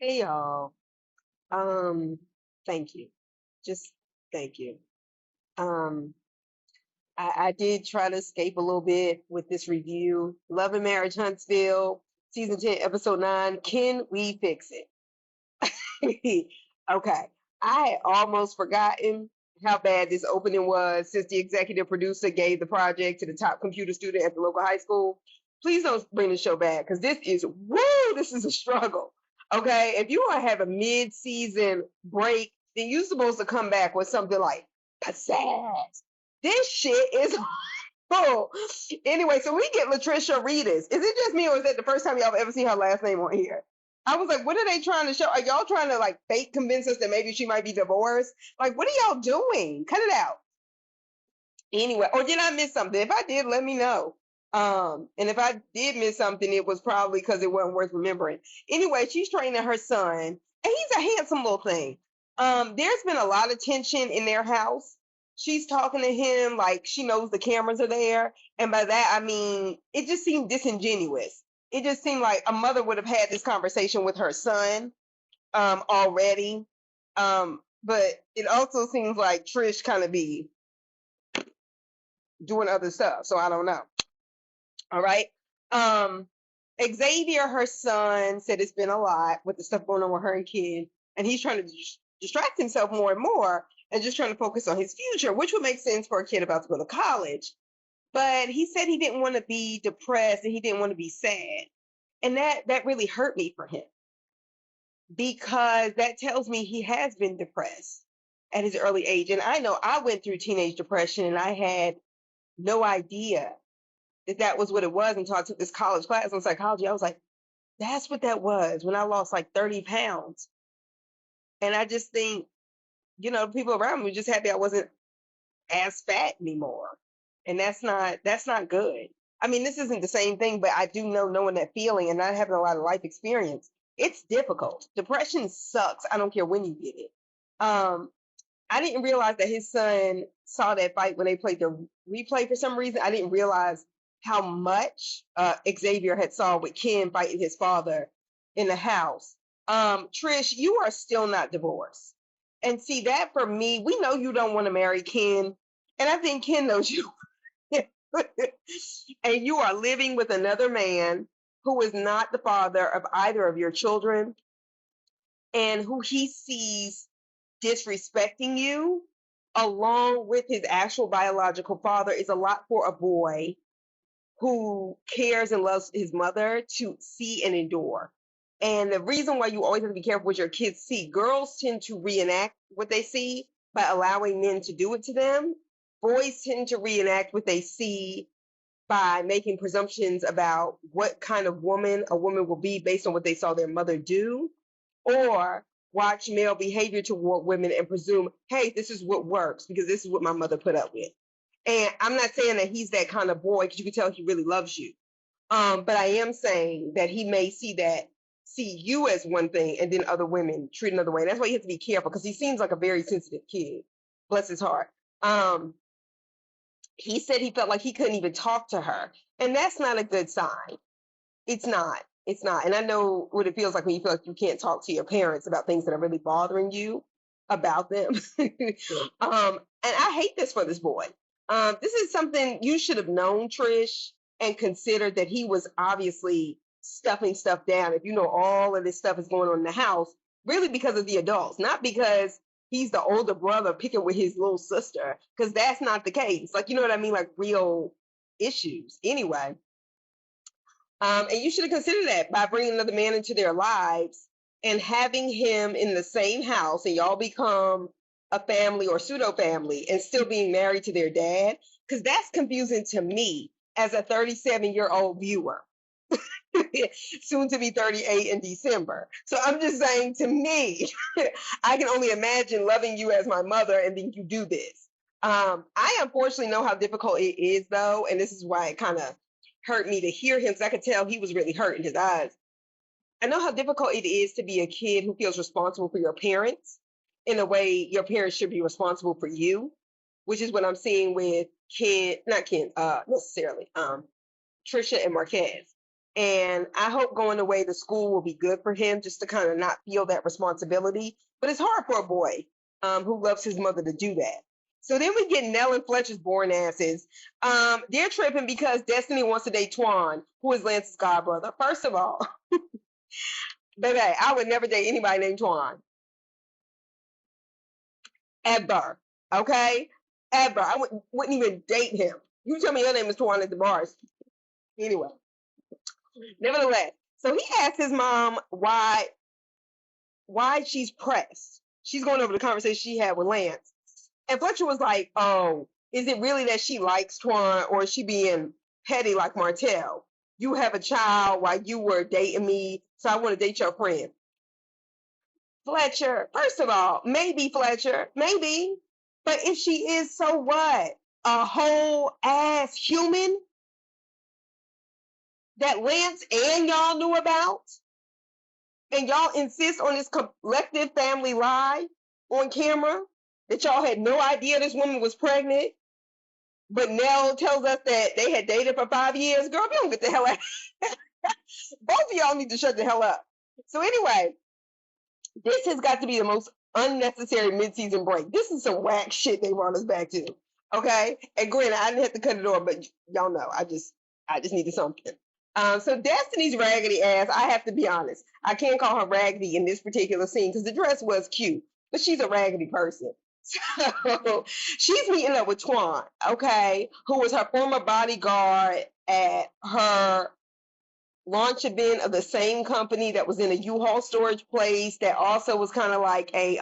Hey y'all. Um, Thank you. Just thank you. Um, I did try to escape a little bit with this review. Love and Marriage Huntsville, season 10, episode 9. Can we fix it? Okay. I had almost forgotten how bad this opening was since the executive producer gave the project to the top computer student at the local high school. Please don't bring the show back because this is a struggle. Okay. If you want to have a mid season break, then you're supposed to come back with something like pizzazz. This shit is full. Anyway, so we get Latricia Reedus. Is it just me or is that the first time y'all ever seen her last name on here? I was like, what are they trying to show? Are y'all trying to like fake convince us that maybe she might be divorced? Like, what are y'all doing? Cut it out. Anyway, or did I miss something? If I did, let me know. And if I did miss something, it was probably because it wasn't worth remembering. Anyway, she's training her son, and he's a handsome little thing. There's been a lot of tension in their house. She's talking to him like she knows the cameras are there, and by that I mean it just seemed disingenuous. It just seemed like a mother would have had this conversation with her son already. But it also seems like Trish kind of be doing other stuff, so I don't know. All right. Um, Xavier, her son, said it's been a lot with the stuff going on with her and kid, and he's trying to distract himself more and more and just trying to focus on his future, which would make sense for a kid about to go to college. But he said he didn't want to be depressed and he didn't want to be sad. And that really hurt me for him because that tells me he has been depressed at his early age. And I know I went through teenage depression and I had no idea that was what it was until I took this college class on psychology. I was like, that's what that was when I lost like 30 pounds. And I just think, people around me were just happy I wasn't as fat anymore. And that's not good. I mean, this isn't the same thing, but I do know knowing that feeling and not having a lot of life experience, it's difficult. Depression sucks. I don't care when you get it. Um, I didn't realize that his son saw that fight when they played the replay for some reason. I didn't realize how much Xavier had saw with Ken fighting his father in the house. Trish, you are still not divorced. And see that for me, we know you don't want to marry Ken. And I think Ken knows you. And you are living with another man who is not the father of either of your children and who he sees disrespecting you along with his actual biological father is a lot for a boy who cares and loves his mother to see and endure. And the reason why you always have to be careful what your kids see, girls tend to reenact what they see by allowing men to do it to them. Boys tend to reenact what they see by making presumptions about what kind of woman a woman will be based on what they saw their mother do, or watch male behavior toward women and presume, hey, this is what works because this is what my mother put up with. And I'm not saying that he's that kind of boy because you can tell he really loves you. But I am saying that he may see you as one thing and then other women treat another way. And that's why you have to be careful because he seems like a very sensitive kid. Bless his heart. He said he felt like he couldn't even talk to her. And that's not a good sign. It's not. It's not. And I know what it feels like when you feel like you can't talk to your parents about things that are really bothering you about them. And I hate this for this boy. This is something you should have known, Trish, and considered that he was obviously stuffing stuff down. If you know all of this stuff is going on in the house, really because of the adults, not because he's the older brother picking with his little sister, because that's not the case. Like, you know what I mean? Like real issues. Anyway, and you should have considered that by bringing another man into their lives and having him in the same house and y'all become a family or pseudo family and still being married to their dad. Because that's confusing to me as a 37-year-old viewer, soon to be 38 in December. So I'm just saying to me, I can only imagine loving you as my mother and then you do this. I unfortunately know how difficult it is though. And this is why it kind of hurt me to hear him because I could tell he was really hurt in his eyes. I know how difficult it is to be a kid who feels responsible for your parents in a way your parents should be responsible for you, which is what I'm seeing with Ken, not Ken, necessarily, Trisha and Marquez. And I hope going away to school will be good for him, just to kind of not feel that responsibility. But it's hard for a boy who loves his mother to do that. So then we get Nell and Fletcher's born asses. They're tripping because Destiny wants to date Twan, who is Lance's godbrother. First of all, baby, I would never date anybody named Twan. Ever. Okay? Ever. I wouldn't even date him. You tell me your name is Twan at the bars. Anyway. Nevertheless, so he asked his mom why she's pressed. She's going over the conversation she had with Lance. And Fletcher was like, oh, is it really that she likes Twan, or is she being petty like Martell? You have a child while you were dating me, so I want to date your friend. Fletcher, first of all, maybe Fletcher, maybe. But if she is, so what? A whole ass human that Lance and y'all knew about? And y'all insist on this collective family lie on camera that y'all had no idea this woman was pregnant, but Nell tells us that they had dated for 5 years. Girl, we don't get the hell out. Both of y'all need to shut the hell up. So anyway, this has got to be the most unnecessary mid-season break. This is some whack shit they brought us back to. Okay? And granted, I didn't have to cut it off, but y'all know, I just needed something. So Destiny's raggedy ass, I have to be honest, I can't call her raggedy in this particular scene because the dress was cute, but she's a raggedy person. So she's meeting up with Twan, okay, who was her former bodyguard at her launch event of the same company that was in a U-Haul storage place that also was kind of like a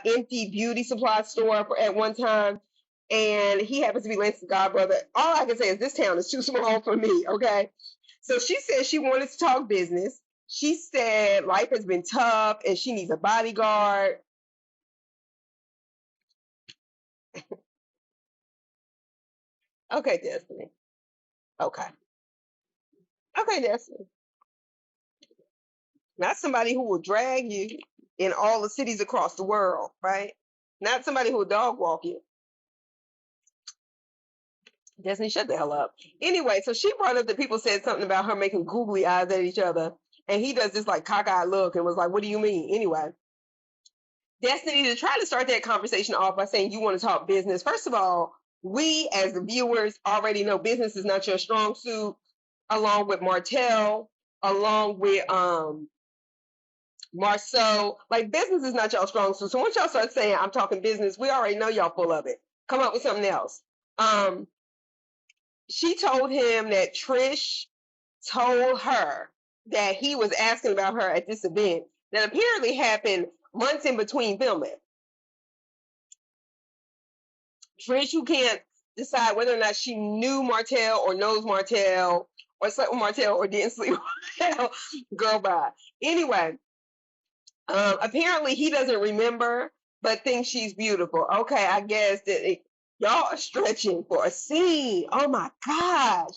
empty beauty supply store at one time. And he happens to be Lance's godbrother. All I can say is this town is too small for me, okay? So she said she wanted to talk business. She said life has been tough and she needs a bodyguard. Okay, Destiny. Okay. Okay, Destiny. Not somebody who will drag you in all the cities across the world, right? Not somebody who will dog walk you. Destiny, shut the hell up. Anyway, so she brought up that people said something about her making googly eyes at each other. And he does this like cockeyed look and was like, what do you mean? Anyway, Destiny, to try to start that conversation off by saying you want to talk business. First of all, we as the viewers already know business is not your strong suit, along with Martell, along with Marceau. Like, business is not y'all strong suit. So once y'all start saying I'm talking business, we already know y'all full of it. Come up with something else. She told him that Trish told her that he was asking about her at this event that apparently happened months in between filming. Trish, who can't decide whether or not she knew Martell or knows Martell or slept with Martell or didn't sleep with Martell, girl, bye. Anyway, apparently he doesn't remember, but thinks she's beautiful. Okay, I guess that y'all are stretching for a scene. Oh my gosh.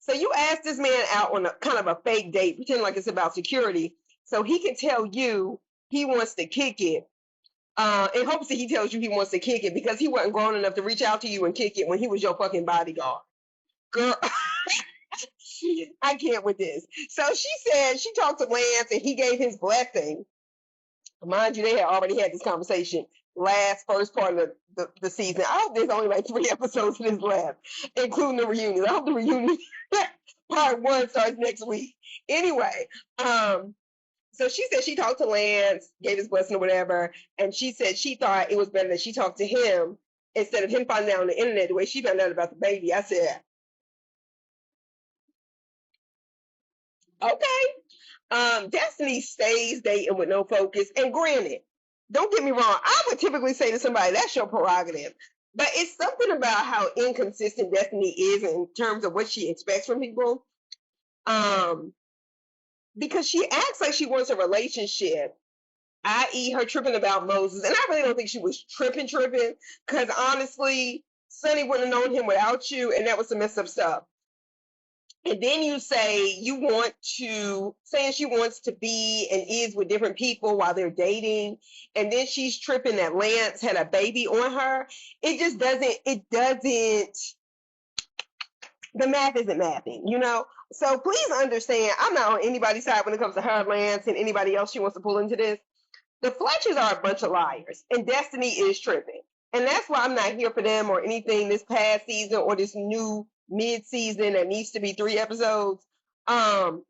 So you ask this man out on a kind of a fake date, pretend like it's about security, so he can tell you he wants to kick it. In hopes that he tells you he wants to kick it because he wasn't grown enough to reach out to you and kick it when he was your fucking bodyguard. Girl, I can't with this. So she said she talked to Lance and he gave his blessing. Mind you, they had already had this conversation first part of the season. I hope there's only like 3 episodes of this left, including the reunion. I hope the reunion part 1 starts next week. Anyway, so she said she talked to Lance, gave his blessing or whatever, and she said she thought it was better that she talked to him instead of him finding out on the internet the way she found out about the baby. I said, okay. Destiny stays dating with no focus. And granted, don't get me wrong, I would typically say to somebody, that's your prerogative. But it's something about how inconsistent Destiny is in terms of what she expects from people. Because she acts like she wants a relationship, i.e. her tripping about Moses. And I really don't think she was tripping, because honestly, Sonny wouldn't have known him without you, and that was some messed up stuff. And then you say saying she wants to be and is with different people while they're dating, and then she's tripping that Lance had a baby on her. It just doesn't, the math isn't mathing, you know? So please understand, I'm not on anybody's side when it comes to her, Lance, and anybody else she wants to pull into this. The Fletchers are a bunch of liars, and Destiny is tripping. And that's why I'm not here for them or anything this past season or this new mid-season that needs to be 3 episodes. Carlos,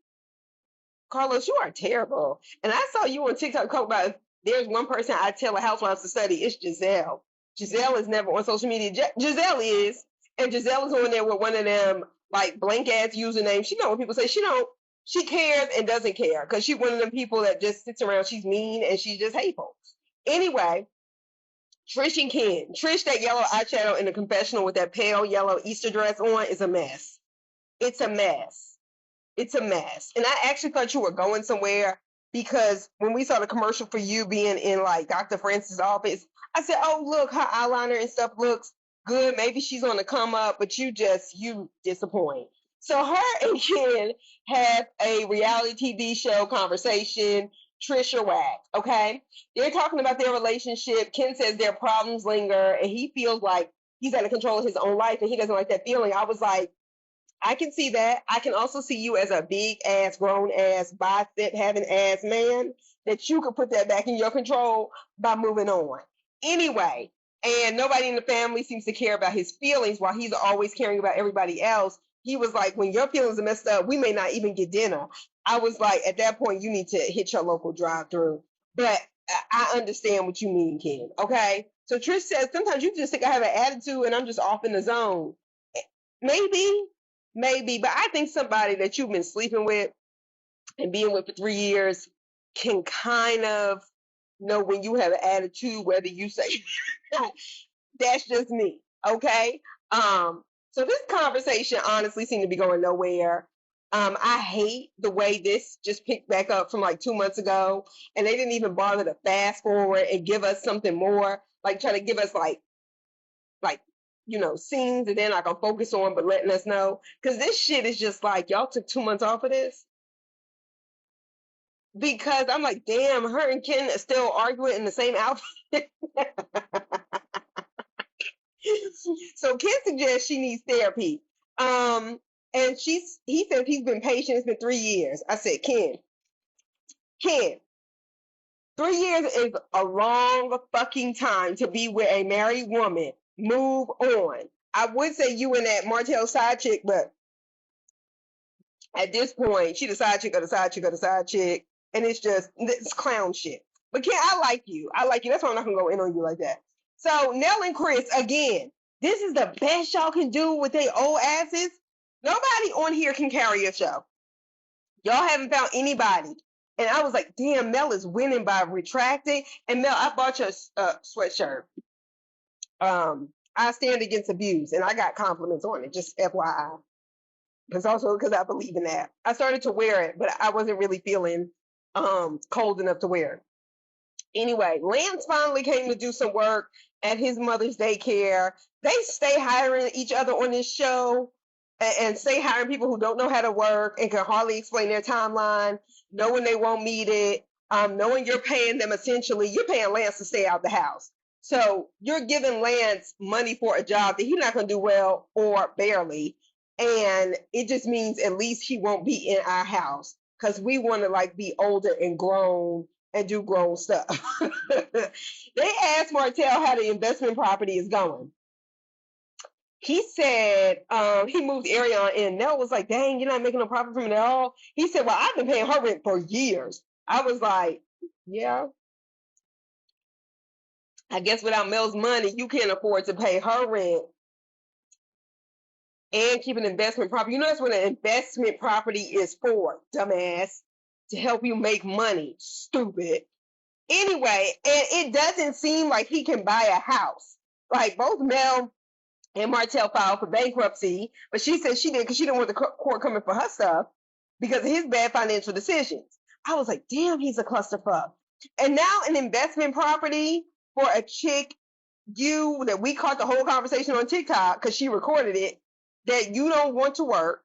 you are terrible. And I saw you on TikTok talk about if there's one person I tell a housewife to study, it's Giselle. Giselle is never on social media. Giselle is, and Giselle is on there with one of them like blank ass usernames. She know what people say. She don't. She cares and doesn't care because she's one of them people that just sits around. She's mean and she's just hateful. Anyway, Trish and Ken. Trish, that yellow eyeshadow in the confessional with that pale yellow Easter dress on is a mess. It's a mess. It's a mess. And I actually thought you were going somewhere because when we saw the commercial for you being in like Dr. Francis' office, I said, oh, look, her eyeliner and stuff looks good. Maybe she's on the come up, but you disappoint. So her and Ken have a reality TV show conversation, Trish or Whack, okay? They're talking about their relationship. Ken says their problems linger, and he feels like he's out of control of his own life, and he doesn't like that feeling. I was like, I can see that. I can also see you as a big ass, grown ass, bicep having ass man that you could put that back in your control by moving on. Anyway, and nobody in the family seems to care about his feelings while he's always caring about everybody else. He was like, when your feelings are messed up, we may not even get dinner. I was like, at that point, you need to hit your local drive-through. But I understand what you mean, Ken. Okay? So Trish says, sometimes you just think I have an attitude and I'm just off in the zone. Maybe, but I think somebody that you've been sleeping with and being with for 3 years can kind of know when you have an attitude, whether you say that's just me, okay? So this conversation honestly seemed to be going nowhere. I hate the way this just picked back up from like 2 months ago, and they didn't even bother to fast forward and give us something more, like trying to give us like scenes that they're not gonna focus on, but letting us know. Because this shit is just like, y'all took 2 months off of this? Because I'm like, damn, her and Ken are still arguing in the same outfit. So Ken suggests she needs therapy. And he says he's been patient, it's been 3 years. I said, Ken, 3 years is a long fucking time to be with a married woman. Move on. I would say you and that Martell side chick, but at this point, she the side chick of the side chick of the side chick, and it's clown shit. But Ken, I like you. That's why I'm not gonna go in on you like that. So Nell and Chris, again, this is the best y'all can do with their old asses. Nobody on here can carry a show. Y'all haven't found anybody. And I was like, damn, Mel is winning by retracting. And Mel, I bought your sweatshirt. I stand against abuse, and I got compliments on it, just FYI. It's also because I believe in that. I started to wear it, but I wasn't really feeling cold enough to wear it. Anyway, Lance finally came to do some work at his mother's daycare. They stay hiring each other on this show and stay hiring people who don't know how to work and can hardly explain their timeline, knowing they won't meet it, knowing you're paying them essentially. You're paying Lance to stay out the house. So you're giving Lance money for a job that he's not going to do well or barely. And it just means at least he won't be in our house because we want to like be older and grown and do grown stuff. They asked Martell how the investment property is going. He said he moved Ariana in. Nell was like, dang, you're not making no profit from it at all. He said, well, I've been paying her rent for years. I was like, yeah. I guess without Mel's money, you can't afford to pay her rent and keep an investment property. You know that's what an investment property is for, dumbass. To help you make money, stupid. Anyway, and it doesn't seem like he can buy a house. Like both Mel and Martell filed for bankruptcy, but she said she did because she didn't want the court coming for her stuff because of his bad financial decisions. I was like, damn, he's a clusterfuck. And now an investment property for a chick that we caught the whole conversation on TikTok because she recorded it, that you don't want to work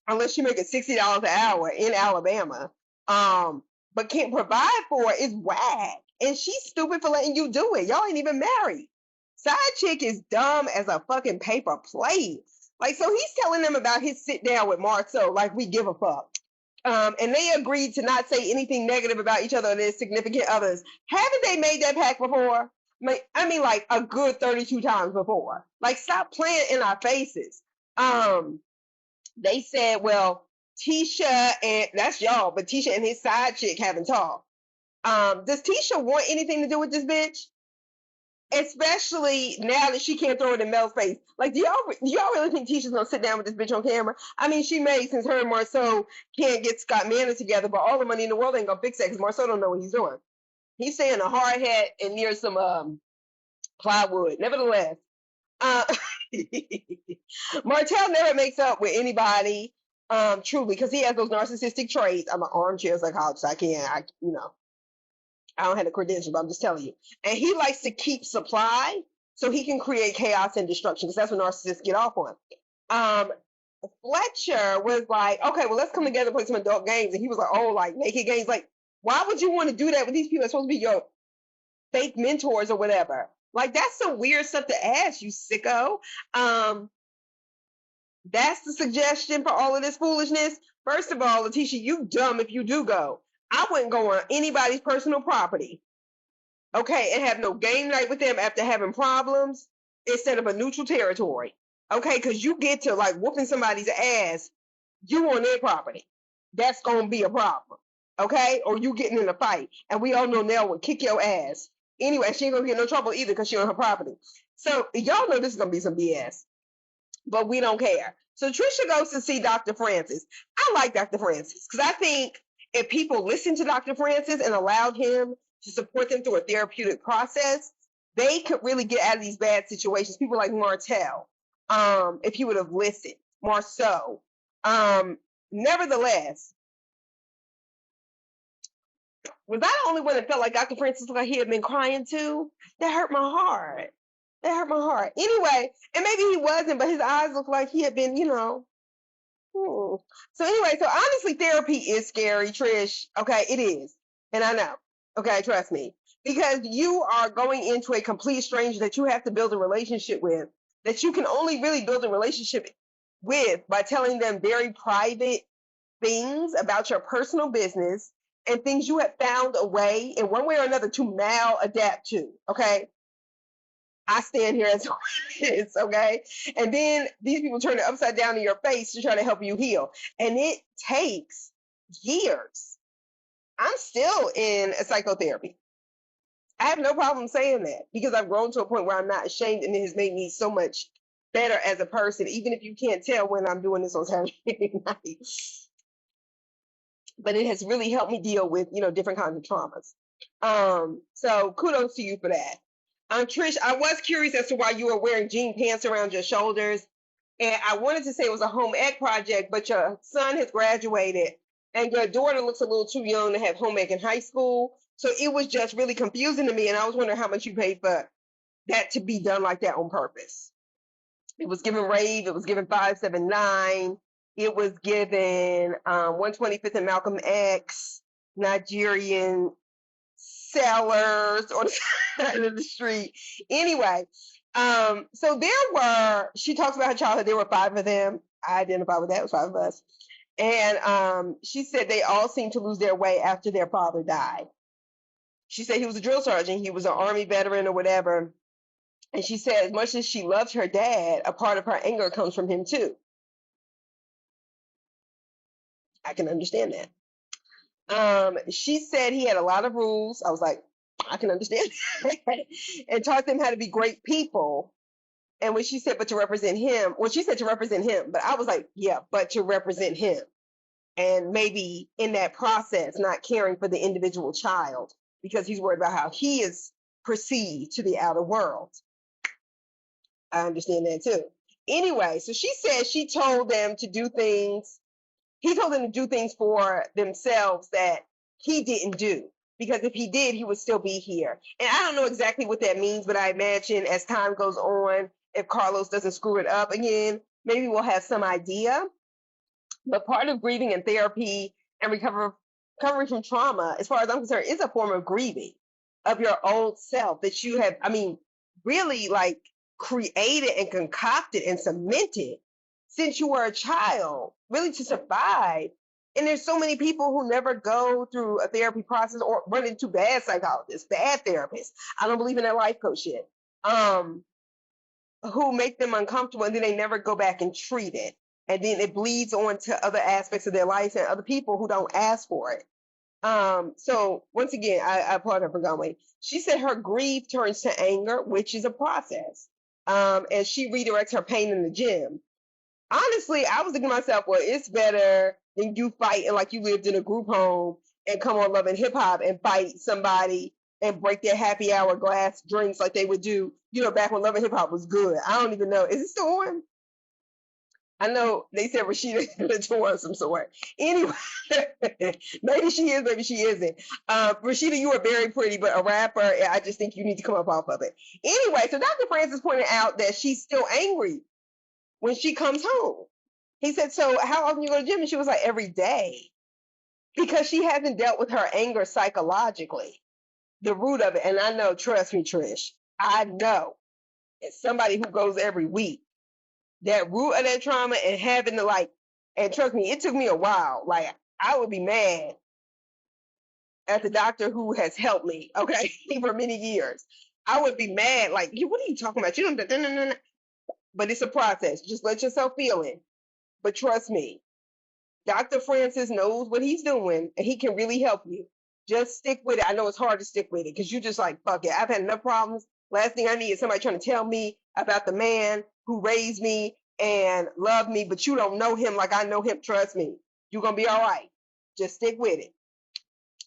unless you make it $60 an hour in Alabama, but can't provide for is whack. And she's stupid for letting you do it. Y'all ain't even married. Side chick is dumb as a fucking paper plate. Like, so he's telling them about his sit down with Marceau, like we give a fuck. And they agreed to not say anything negative about each other or their significant others. Haven't they made that pact before? I mean, like a good 32 times before. Like, stop playing in our faces. They said, well, Tisha and that's y'all, but Tisha and his side chick haven't talked. Does Tisha want anything to do with this bitch? Especially now that she can't throw it in Mel's face. Like, do y'all really think Tisha's gonna sit down with this bitch on camera? I mean, she may, since her and Marceau can't get Scott Manor together, but all the money in the world ain't gonna fix that because Marceau don't know what he's doing. He's staying a hard hat and near some plywood. Nevertheless, Martell never makes up with anybody, truly, because he has those narcissistic traits. I'm an armchair psychologist. I don't have the credentials, but I'm just telling you. And he likes to keep supply so he can create chaos and destruction because that's what narcissists get off on. Fletcher was like, okay, well, let's come together and play some adult games. And he was like, oh, like naked games. Like, why would you want to do that with these people that's supposed to be your fake mentors or whatever? Like, that's some weird stuff to ask, you sicko. That's the suggestion for all of this foolishness. First of all, Latricia, you dumb if you do go. I wouldn't go on anybody's personal property, okay, and have no game night with them after having problems instead of a neutral territory, okay, because you get to, like, whooping somebody's ass, you on their property. That's going to be a problem, okay, or you getting in a fight, and we all know Nell would kick your ass. Anyway, she ain't going to get no trouble either because she on her property. So y'all know this is going to be some BS, but we don't care. So Tricia goes to see Dr. Francis. I like Dr. Francis because I think if people listened to Dr. Francis and allowed him to support them through a therapeutic process, they could really get out of these bad situations. People like Martell, if he would have listened, Marceau. Nevertheless, was I the only one that felt like Dr. Francis looked like he had been crying too? That hurt my heart. That hurt my heart. Anyway, and maybe he wasn't, but his eyes looked like he had been, So anyway, so honestly, therapy is scary, Trish. Okay, it is. And I know. Okay, trust me. Because you are going into a complete stranger that you have to build a relationship with, that you can only really build a relationship with by telling them very private things about your personal business and things you have found a way in one way or another to maladapt to. Okay. I stand here as a witness, okay? And then these people turn it upside down in your face to try to help you heal. And it takes years. I'm still in a psychotherapy. I have no problem saying that because I've grown to a point where I'm not ashamed and it has made me so much better as a person, even if you can't tell when I'm doing this on Saturday night. But it has really helped me deal with, different kinds of traumas. So kudos to you for that. Trish, I was curious as to why you were wearing jean pants around your shoulders. And I wanted to say it was a home ec project, but your son has graduated and your daughter looks a little too young to have home ec in high school. So it was just really confusing to me. And I was wondering how much you paid for that to be done like that on purpose. It was given rave. It was given 579. It was given 125th and Malcolm X, Nigerian sellers on the side of the street. Anyway, so she talks about her childhood. There were 5 of them. I identify with that. It was 5 of us. And she said they all seemed to lose their way after their father died. She said he was a drill sergeant. He was an Army veteran or whatever. And she said as much as she loved her dad, a part of her anger comes from him too. I can understand that. She said he had a lot of rules. I was like, I can understand that. And taught them how to be great people. And when she said, but to represent him, well, she said to represent him, but I was like, yeah, but to represent him. And maybe in that process, not caring for the individual child because he's worried about how he is perceived to the outer world. I understand that too. Anyway, so she said she told them to do things. He told them to do things for themselves that he didn't do. Because if he did, he would still be here. And I don't know exactly what that means, but I imagine as time goes on, if Carlos doesn't screw it up again, maybe we'll have some idea. But part of grieving and therapy and recovery from trauma, as far as I'm concerned, is a form of grieving of your old self that you have, really like created and concocted and cemented since you were a child, really to survive. And there's so many people who never go through a therapy process or run into bad psychologists, bad therapists. I don't believe in that life coach shit. Who make them uncomfortable and then they never go back and treat it. And then it bleeds on to other aspects of their life and other people who don't ask for it. So once again, I applaud her for going. She said her grief turns to anger, which is a process. And she redirects her pain in the gym. Honestly, I was thinking to myself, well, it's better than you fighting like you lived in a group home and come on Love and Hip Hop and fight somebody and break their happy hour glass drinks like they would do, back when Love and Hip Hop was good. I don't even know. Is it still on? I know they said Rashida is on some sort. Anyway, maybe she is, maybe she isn't. Rashida, you are very pretty, but a rapper, I just think you need to come up off of it. Anyway, so Dr. Francis pointed out that she's still angry when she comes home. He said, so how often you go to the gym? And she was like, every day. Because she hasn't dealt with her anger psychologically, the root of it. And I know, trust me, Trish, I know, as somebody who goes every week, that root of that trauma and having to and trust me, it took me a while. Like, I would be mad at the doctor who has helped me, okay, for many years. I would be mad, like, what are you talking about? You don't, but it's a process. Just let yourself feel it. But trust me, Dr. Francis knows what he's doing and he can really help you. Just stick with it. I know it's hard to stick with it because you just like, fuck it. I've had enough problems. Last thing I need is somebody trying to tell me about the man who raised me and loved me, but you don't know him like I know him. Trust me, you're going to be all right. Just stick with it.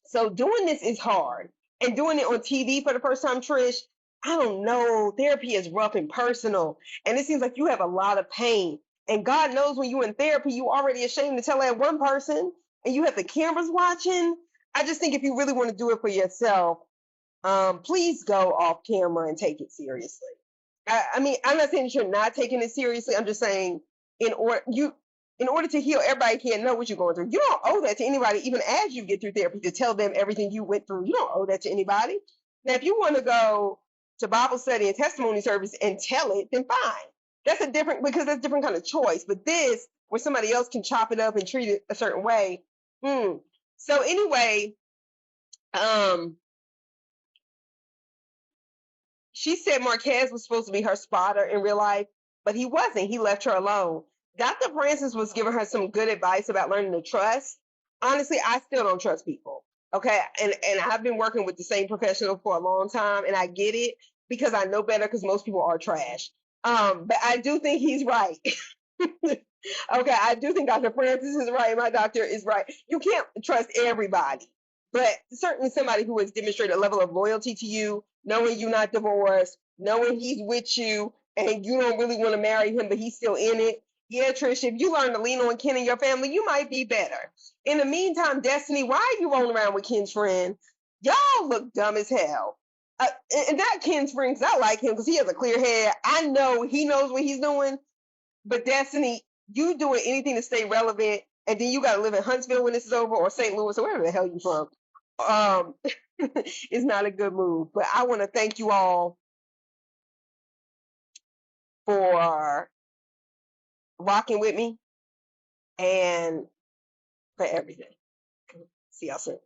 So doing this is hard. And doing it on TV for the first time, Trish, I don't know. Therapy is rough and personal. And it seems like you have a lot of pain. And God knows when you're in therapy, you're already ashamed to tell that one person and you have the cameras watching. I just think if you really want to do it for yourself, please go off camera and take it seriously. I mean, I'm not saying you're not taking it seriously. I'm just saying in order to heal, everybody can't know what you're going through. You don't owe that to anybody, even as you get through therapy, to tell them everything you went through. You don't owe that to anybody. Now, if you want to go to Bible study and testimony service and tell it, then fine. That's a different kind of choice. But this, where somebody else can chop it up and treat it a certain way. So anyway, she said Marquez was supposed to be her spotter in real life, but he wasn't. He left her alone. Dr. Francis was giving her some good advice about learning to trust. Honestly, I still don't trust people. Okay. And I've been working with the same professional for a long time, and I get it because I know better because most people are trash. But I do think he's right. Okay, I do think Dr. Francis is right. My doctor is right. You can't trust everybody, but certainly somebody who has demonstrated a level of loyalty to you, knowing you're not divorced, knowing he's with you, and you don't really want to marry him, but he's still in it. Yeah, Trish, if you learn to lean on Ken and your family, you might be better. In the meantime, Destiny, why are you rolling around with Ken's friend? Y'all look dumb as hell. And not Ken's friend, because I like him because he has a clear head. I know he knows what he's doing. But Destiny, you doing anything to stay relevant, and then you got to live in Huntsville when this is over, or St. Louis, or wherever the hell you're from. It's not a good move. But I want to thank you all for rocking with me and for everything. See y'all soon.